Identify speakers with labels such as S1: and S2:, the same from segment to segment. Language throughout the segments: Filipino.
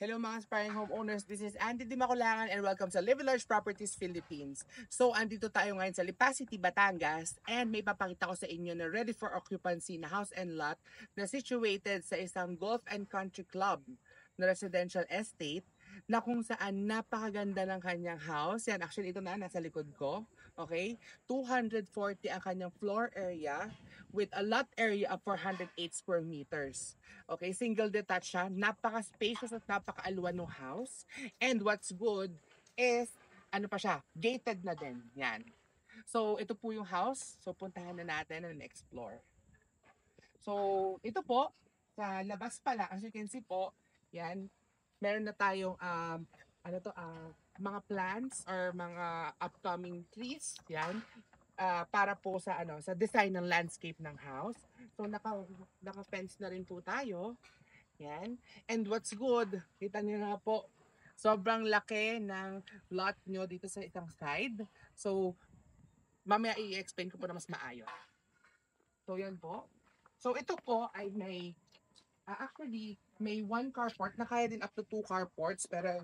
S1: Hello mga aspiring homeowners, this is Andy Dimaculangan and welcome sa Live Large Properties Philippines. So, andito tayo ngayon sa Lipa City, Batangas and may papakita ko sa inyo na ready for occupancy na house and lot na situated sa isang golf and country club na residential estate na kung saan napakaganda ng kanyang house. Yan, actually ito na, nasa likod ko. Okay? 240 ang kanyang floor area with a lot area of 408 square meters. Okay, single detached siya. Napaka-spacious at napaka-alwan ng house. And what's good is, ano pa siya, gated na din. Yan. So, ito po yung house. So, puntahan na natin and explore. So, ito po, sa labas pala, as you can see po, yan, meron na tayong, mga plants or mga upcoming trees, yan, para po sa sa design ng landscape ng house. So naka-fence na rin po tayo. Yan. And what's good, kita niyo na po, sobrang laki ng lot nyo dito sa isang side. So mamaya i-explain ko po na mas maayos. So yan po. So ito po ay may actually may one carport na kaya din up to 2 carports, pero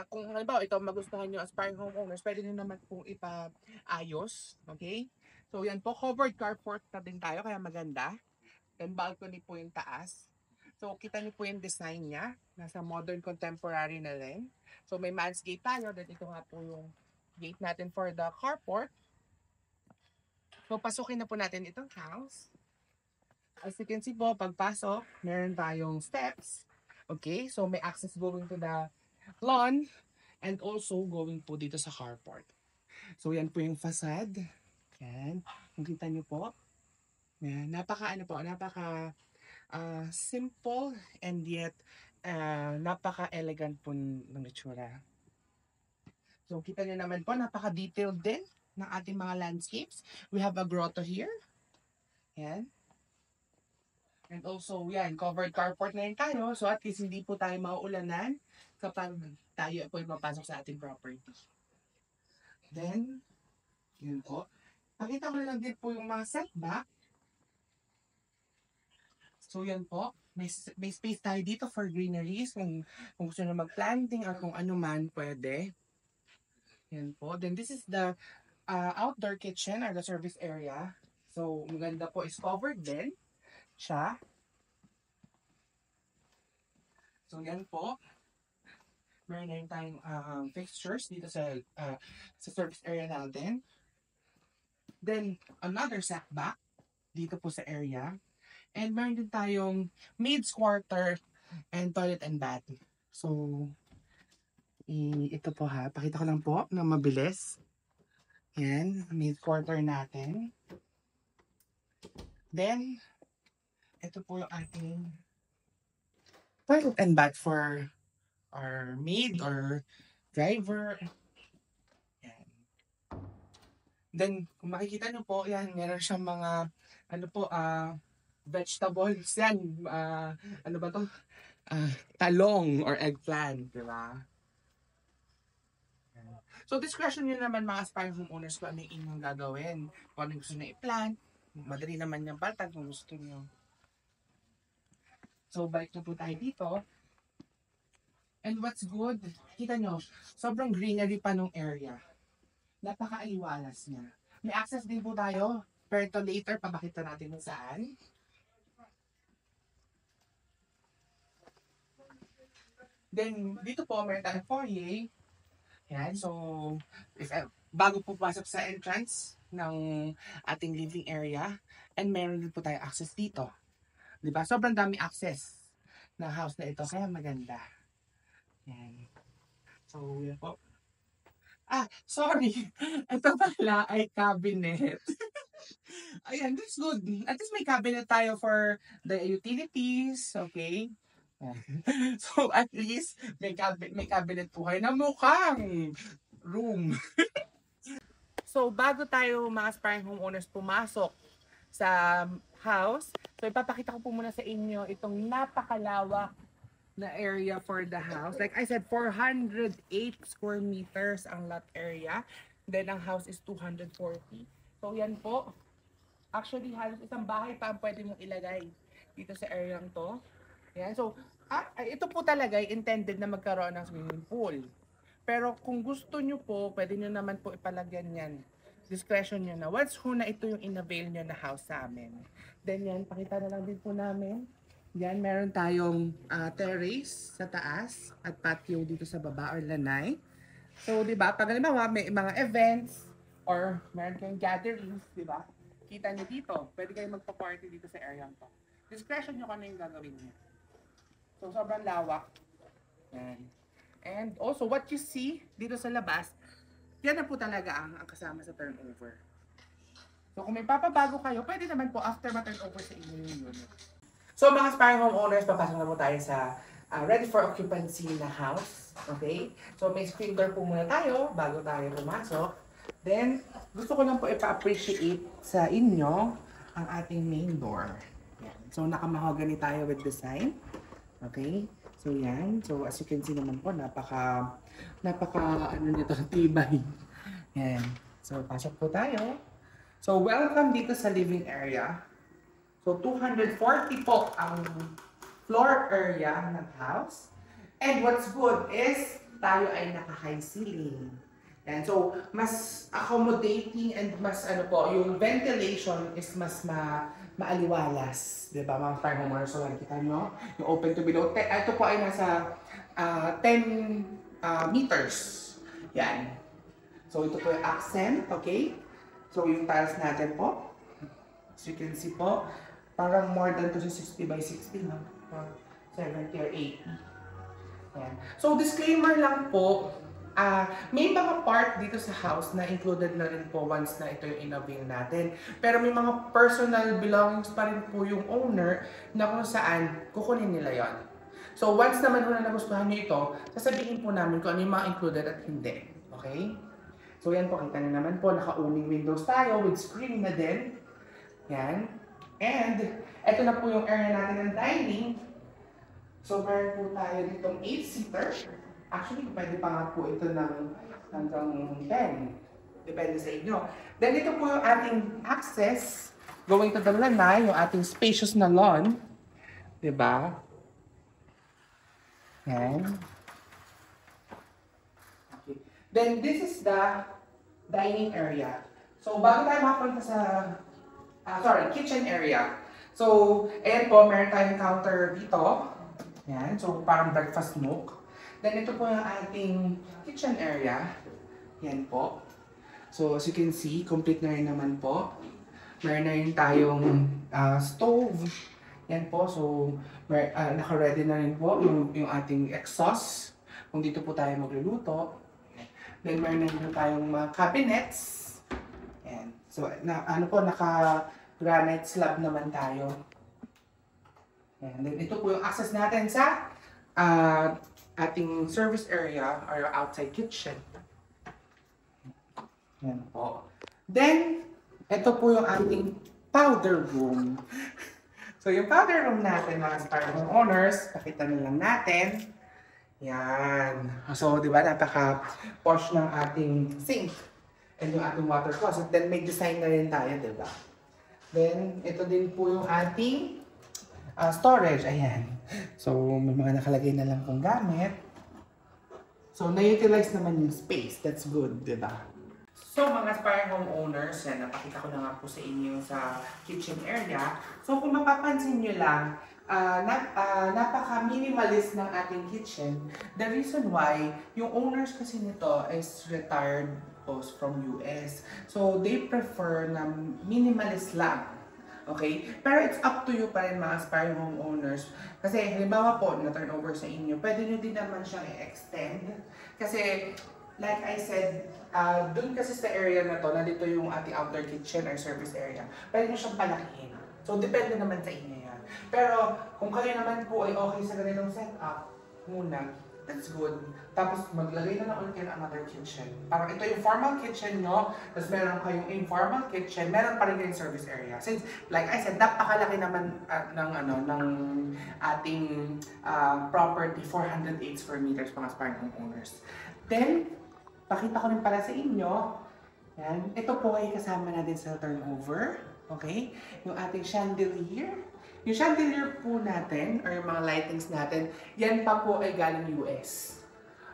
S1: kung halimbawa ito magustuhan nyo aspiring homeowners, pwede nyo naman pong ipaayos. Okay? So yan po, covered carport na din tayo, kaya maganda. And balcony po yung taas. So kita niyo po yung design niya. Nasa modern contemporary na rin. So may man's gate tayo. Then ito nga po yung gate natin for the carport. So pasukin na po natin itong house. As you can see po, pagpasok, meron tayong steps. Okay, so may access going to the lawn and also going po dito sa carport. So yan po yung facade. Yan. Kung kita nyo po. Yan. Napaka simple and yet napaka-elegant po ng itsura. So kita nyo naman po, napaka-detailed din ng ating mga landscapes. We have a grotto here. Yan. And also, yan, covered carport na rin tayo. So at least hindi po tayo mauulanan kapag tayo po mapasok sa ating property. Then, yun po. Pakita ko lang din po yung mga setback. So yan po. May space tayo dito for greeneries. Kung gusto na mag-planting or kung ano man, pwede. Yan po. Then this is the outdoor kitchen or the service area. So, maganda po is covered din siya. So, yan po. Meron na rin tayong fixtures dito sa service area natin. Then, another setback dito po sa area. And meron din tayong maid's quarter and toilet and bath. So, ito po ha. Pakita ko lang po na mabilis. Yan, maid's quarter natin. Then, ito po yung ating toilet and bath for our maid or driver. Yan. Then, kung makikita nyo po, yan, meron siyang mga, vegetables. Yan, ano ba to? Talong or eggplant, di ba? So, discretion nyo naman mga aspiring homeowners kung ano yung inyong gagawin. Kung ano gusto nyo i-plant. Madali naman yung paltan kung gusto nyo. So, balik na po tayo dito. And what's good, kita nyo, sobrang greenery pa nung area. Napaka-aliwalas niya. May access din po tayo. Pero ito later, papakita natin kung saan. Then, dito po, meron tayong foyer. Yan, so, bago po pasok sa entrance ng ating living area, and meron din po tayo access dito. Diba? Sobrang dami access na house na ito, kaya maganda. Yan. So, yan po. Sorry. Ito pala ay cabinet. Ayan, that's good. At least may cabinet tayo for the utilities, okay? So, at least may cabinet po kayo na mukhang room. So, bago tayo mga aspiring homeowners pumasok sa house, so ipapakita ko po muna sa inyo itong napakalawak na area for the house. Like I said, 408 square meters ang lot area. Then, ang house is 240. So, yan po. Actually, halos isang bahay pa ang pwede mong ilagay dito sa area to. Yan. So, ito po talaga ay intended na magkaroon ng swimming pool. Pero kung gusto nyo po, pwede nyo naman po ipalagyan yan. Discretion nyo na. Once na ito yung in-avail nyo na house sa amin. Then yan, pakita na lang din po namin. Yan, meron tayong terrace sa taas at patio dito sa baba or lanay. So, di ba, pag halimbawa may mga events or meron kayong gatherings, di ba? Kita nyo dito, pwede kayong magpa-party dito sa area to. Discretion nyo kung ano yung gagawin nyo. So, sobrang lawak. Yan. And also, what you see dito sa labas, yan na po talaga ang kasama sa turnover. So, kung may papabago kayo, pwede naman po after ma-turnover sa inyo yung unit. So, mga aspiring homeowners, papasok na po tayo sa ready for occupancy na house. Okay? So, may screen door po muna tayo bago tayo pumasok. Then, gusto ko lang po ipa-appreciate sa inyo ang ating main door. Yan. So, nakamahogany tayo with design. Okay? So, yan. So, as you can see naman po, napaka tibay. Yan. So, pasok po tayo. So, welcome dito sa living area. So, 240 po ang floor area ng house. And what's good is, tayo ay naka-high ceiling. Yan. So, mas accommodating and mas yung ventilation is mas maaliwalas. Diba, mga fire homeowners? So, nakikita nyo, yung open to below. Ito po ay nasa 10 meters. Yan. So, ito po yung accent, okay? So, yung tiles natin po. As you can see po, parang more than 60 by 60, no? 70 or 80. Yan. So, disclaimer lang po, may mga part dito sa house na included na rin po once na ito yung in-avail natin. Pero may mga personal belongings pa rin po yung owner na kung saan kukunin nila yon. So once naman na nagustuhan nyo ito, sasabihin po namin kung ano yung mga included at hindi. Okay? So yan po, kita nyo naman po, naka-owning windows tayo with screen na din. Yan. And ito na po yung area natin ng dining. So meron po tayo ditong 8-seater. Actually, pwede pa nga po ito ng hanggang 10. Depende sa inyo. Then, ito po yung ating access going to the lanai, yung ating spacious na lawn. Diba? Yan. Okay. Then, this is the dining area. So, bago tayo makapunta sa, kitchen area. So, ayan po, meron tayong counter dito. Yan. So, parang breakfast nook. Then, ito po yung ating kitchen area. Yan po. So, as you can see, complete na rin naman po. Meron na rin tayong stove. Yan po. So, naka-ready na rin po yung ating exhaust. Kung dito po tayo magluluto. Then, meron na rin tayong mga cabinets. Yan. So, naka-granite slab naman tayo. Yan. Then, ito po yung access natin sa ating service area or outside kitchen. Yan po. Then, ito po yung ating powder room. So, yung powder room natin, mga aspiring owners, pakita na lang natin. Yan. So, di ba, napaka-posh ng ating sink and yung ating water closet. Then, may design na rin tayo, di ba? Then, ito din po yung ating storage. Ayan. So, may mga nakalagay na lang kong gamit. So, na-utilize naman yung space. That's good, di ba? So, mga aspiring homeowners, yan, napakita ko na nga po sa inyo sa kitchen area. So, kung mapapansin nyo lang, napaka-minimalist ng ating kitchen. The reason why, yung owners kasi nito is retired post from US. So, they prefer na minimalist lang. Okay? Pero it's up to you pa rin mga aspiring homeowners. Kasi halimbawa po, na-turnover sa inyo, pwede nyo din naman siyang i-extend. Kasi, like I said, dun kasi sa area na to, nandito yung ating outdoor kitchen or service area, pwede nyo siyang palakihin. So, depende naman sa inyo yan. Pero, kung kayo naman po ay okay sa ganitong setup, muna, that's good. Tapos, maglagay na lang ulit kayo ng another kitchen. Parang ito yung formal kitchen nyo, tapos meron kayong informal kitchen, meron pa rin kayong service area. Since, like I said, napakalaki naman ng ating property, 408 square meters, mga aspiring homeowners. Then, pakita ko rin pala sa inyo, yan, ito po ay kasama natin sa turnover. Okay? Yung ating chandelier. Yung chandelier po natin, or yung mga lightings natin, yan pa po ay galing US.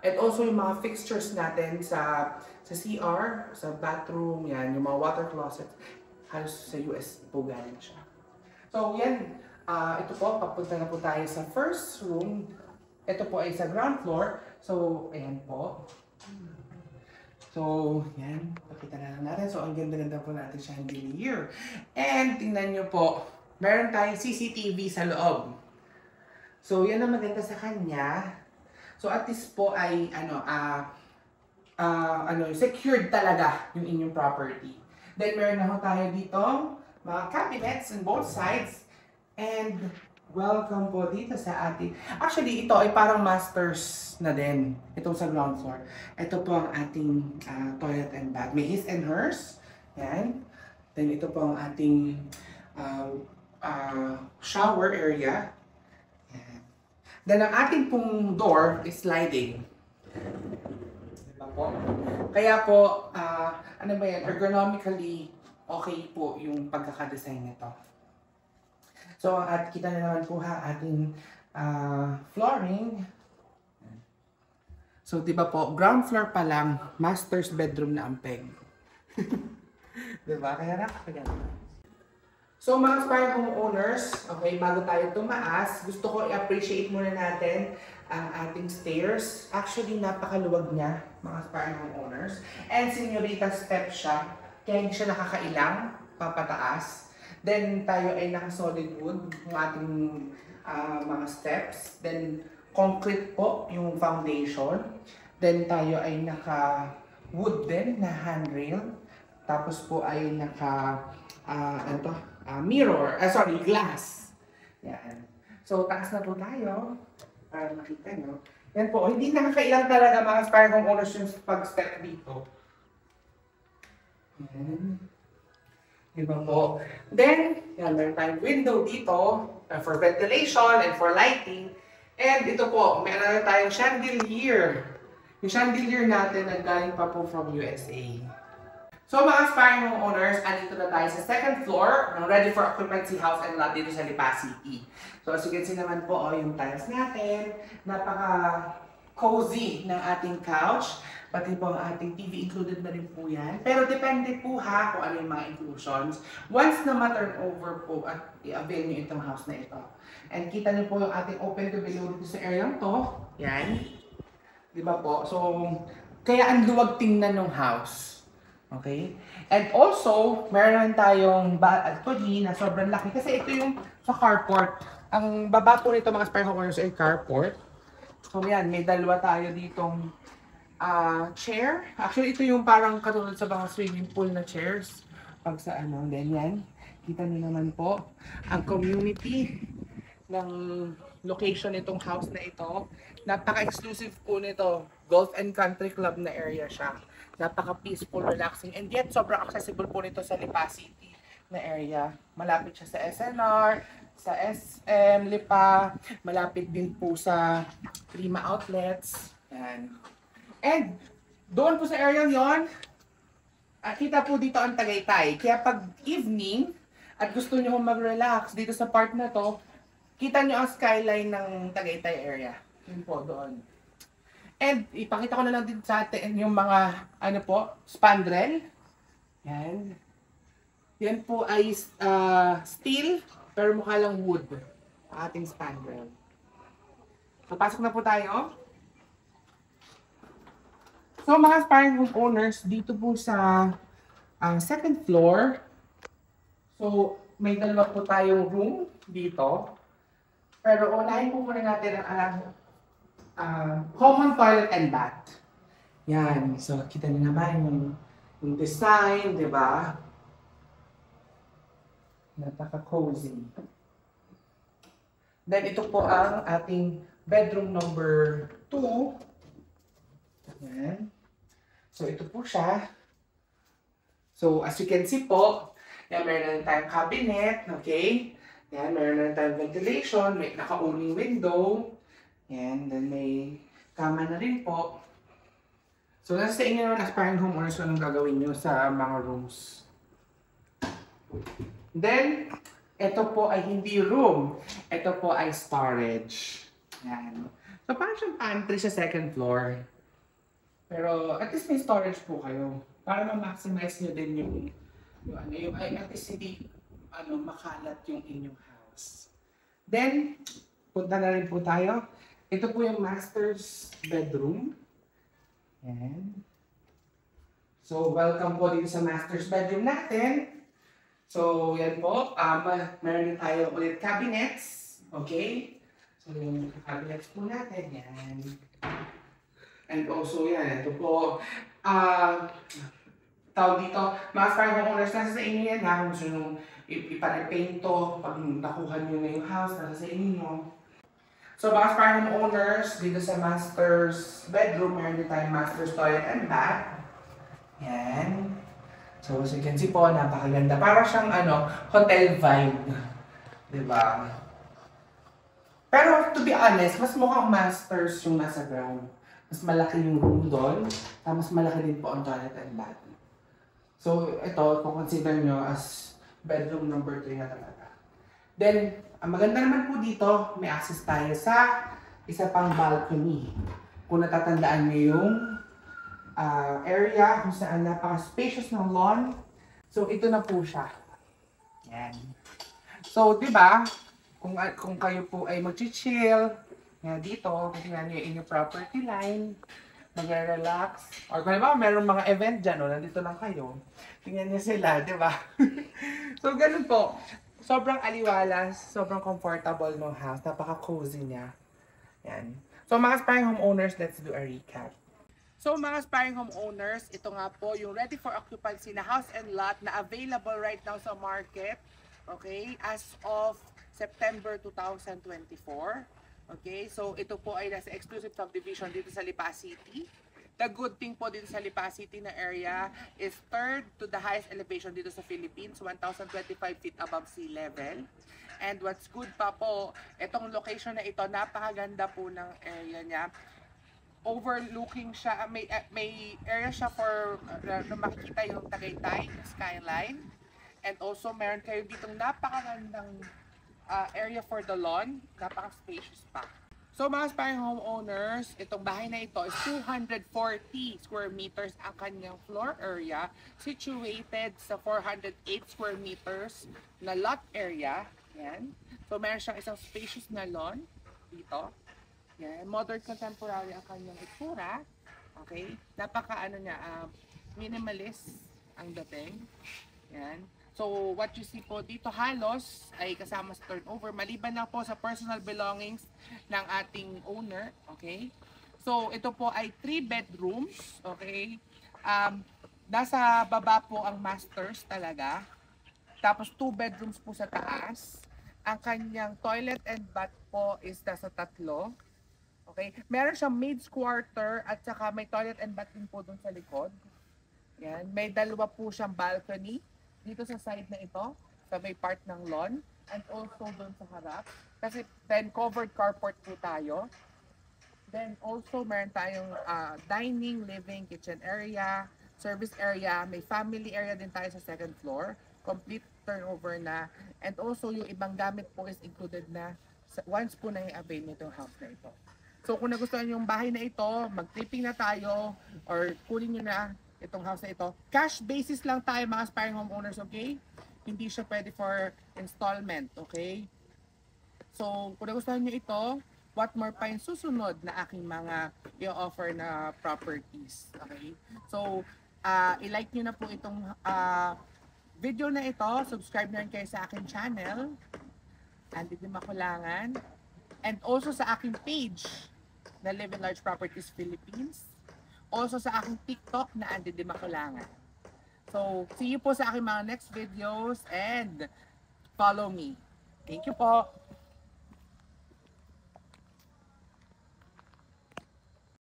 S1: And also yung mga fixtures natin sa CR, sa bathroom, yan, yung mga water closet, halos sa US po galing siya. So yan, ito po, papunta na po tayo sa first room. Ito po ay sa ground floor. So, ayan po. So, yan, pakita na lang natin. So, ang ganda-ganda po natin chandelier. And tingnan nyo po, meron tayong CCTV sa loob. So, yan ang maganda sa kanya. So, at least po ay, secured talaga yung inyong property. Then, meron na tayo dito, mga cabinets on both sides. And, welcome po dito sa ating... Actually, ito ay parang masters na din. Itong sa ground floor. Ito po ang ating toilet and bath. May his and hers. Yan. Then, ito po ang ating shower area. Yan. Then, ang ating pong door is sliding. Diba po? Kaya po, ano ba yan? Ergonomically, okay po yung pagkakadesign nito. So, at kita na naman po ating flooring. So, di ba po, ground floor pa lang, master's bedroom na ang peg. Diba? Kaya nakakaganda. So, mga aspiring homeowners, okay, bago tayo tumaas, gusto ko i-appreciate muna natin ang ating stairs. Actually, napakaluwag niya, mga aspiring homeowners. And senyorita step siya, kaya hindi siya nakakailang papataas. Then, tayo ay naka-solid wood yung ating mga steps. Then, concrete po yung foundation. Then, tayo ay naka-wood din na handrail. Tapos po ay glass. Yan. So, taas na po tayo. Para makita nyo. Yan po, hindi nakakailang talaga mga aspiring homeowners yung pag-step dito. Yan. Diba po? Then, yan, meron tayong window dito for ventilation and for lighting. And ito po, meron tayong chandelier. Yung chandelier natin naggaling pa po from USA. So mga aspiring homeowners, andito na tayo sa second floor ng Ready for Occupancy House and Lot dito sa Lipa City. So as you can see naman po, yung tiles natin, napaka-cozy ng ating couch. Pati po ang ating TV included na rin po yan. Pero depende po kung ano yung mga inclusions. Once na ma-turn over po at i-avail nyo itong house na ito. And kita nyo po yung ating open to below dito sa area to. Yan. Diba po? So, kaya ang luwag tingnan ng house. Okay? And also, meron tayong balcony na sobrang laki. Kasi ito yung sa carport. Ang baba po nito mga aspiring homeowners ay carport. So yan, may dalawa tayo ditong chair. Actually, ito yung parang katulad sa mga swimming pool na chairs. Pag sa ganyan. Kita niyo naman po ang community ng location nitong house na ito. Napaka-exclusive po nito. Golf and Country Club na area siya. Napaka-peaceful, relaxing, and yet sobrang accessible po nito sa Lipa City na area. Malapit siya sa SNR, sa SM, Lipa. Malapit din po sa Prima Outlets. Yan. And doon po sa area yon, kita po dito ang Tagaytay. Kaya pag evening at gusto nyo mag-relax dito sa part na to, kita nyo ang skyline ng Tagaytay area. Yun po doon. And ipakita ko na lang din sa atin yung mga spandrel. Yan. Yan po ay steel pero mukha lang wood. Ating spandrel. So pasok na po tayo. So mga aspiring homeowners, dito po sa second floor, so may dalawa po tayong room dito. Pero unahin po muna natin ang common toilet and bath. Yan, so kita niyo naman yung design, di ba? Napaka-cozy. Then ito po ang ating bedroom number 2. Yan. So, ito po siya. So, as you can see po, yan, meron na tayong cabinet, okay? Yan, meron na tayong ventilation, may naka-opening window. Yan, then may kama na rin po. So, nasa inyo naman aspiring homeowners kung anong gagawin nyo sa mga rooms. Then, Ito po ay hindi room. Ito po ay storage. Yan. So, parang siyang pantry sa second floor. Pero, at least may storage po kayo. Para ma-maximize nyo din at least hindi, makalat yung inyong house. Then, punta na rin po tayo. Ito po yung master's bedroom. Yan. So, welcome po dito sa master's bedroom natin. So, yan po. Meron din tayo ulit cabinets. Okay? So, yung cabinets po natin. Yan. And also, yan. Ito po. Tawag dito. Mga aspiring homeowners, nasa sa inyo yan ha. Kung gusto nyo ipa-repaint to, pag nakuha nyo na yung house, nasa sa inyo. So, mga aspiring homeowners, dito sa master's bedroom, meron din tayong master's toilet and bath. Yan. So, as you can see po, napakaganda. Para siyang, hotel vibe. Diba? Pero, to be honest, mas mukhang masters yung nasa ground. Mas malaki yung room doon. Mas malaki din po ang toilet and bath. So, ito, kung consider nyo as bedroom number 3 na talaga. Then, ang maganda naman po dito, may access tayo sa isa pang balcony. Kung natatandaan nyo yung area kung saan napaka-spacious ng lawn. So, ito na po siya. Yan. So, di ba, kung kayo po ay mag-chill, dito, tingnan nyo yung inyong property line, mag-relax, or kung ba, meron mga event dyan, nandito lang kayo, tingnan nyo sila, di ba? So, ganun po. Sobrang aliwalas, sobrang comfortable ng house, napaka-cozy niya. Yan. So, mga aspiring homeowners, let's do a recap. So mga aspiring homeowners, ito nga po yung ready for occupancy na house and lot na available right now sa market. Okay? As of September 2024. Okay? So ito po ay nasa exclusive subdivision dito sa Lipa City. The good thing po dito sa Lipa City na area is third to the highest elevation dito sa Philippines, 1,025 feet above sea level. And what's good pa po, itong location na ito, napakaganda po ng area niya. Overlooking siya, may area siya for na makikita yung Tagaytay skyline, and also meron kayo ditong napakagandang area for the lawn, napaka-spacious pa. So mga aspiring homeowners, itong bahay na ito is 240 square meters ang kanyang floor area, situated sa 408 square meters na lot area. Yan. So meron siyang isang spacious na lawn dito. Yan, modern contemporary ang kanyang itsura. Okay? Napaka minimalist ang dating. Yan. So, what you see po dito halos ay kasama sa turnover. Maliban lang po sa personal belongings ng ating owner. Okay? So, ito po ay 3 bedrooms. Okay? Nasa baba po ang masters talaga. Tapos 2 bedrooms po sa taas. Ang kanyang toilet and bath po is nasa 3. Okay? Meron siyang maid's quarter at saka may toilet and bath din po dun sa likod. Yan. May 2 po siyang balcony dito sa side na ito, sa may part ng lawn, and also dun sa harap. Kasi then covered carport po tayo. Then also meron tayong dining, living, kitchen area, service area, may family area din tayo sa second floor. Complete turnover na. And also yung ibang gamit po is included na once po na i-avail nitong house na ito. So kung nagustuhan nyo yung bahay na ito, mag-tripping na tayo or kunin nyo na itong house na ito. Cash basis lang tayo mga aspiring homeowners, okay? Hindi siya pwede for installment, okay? So kung nagustuhan nyo ito, what more pa yung susunod na aking mga i-offer na properties, okay? So i-like nyo na po itong video na ito, subscribe na rin kayo sa aking channel, Andy Di Makulangan, and also sa aking page na Live Enlarged Properties Philippines. Also sa aking TikTok na Andy Di Makulangan. So, see you po sa aking mga next videos and follow me. Thank you po.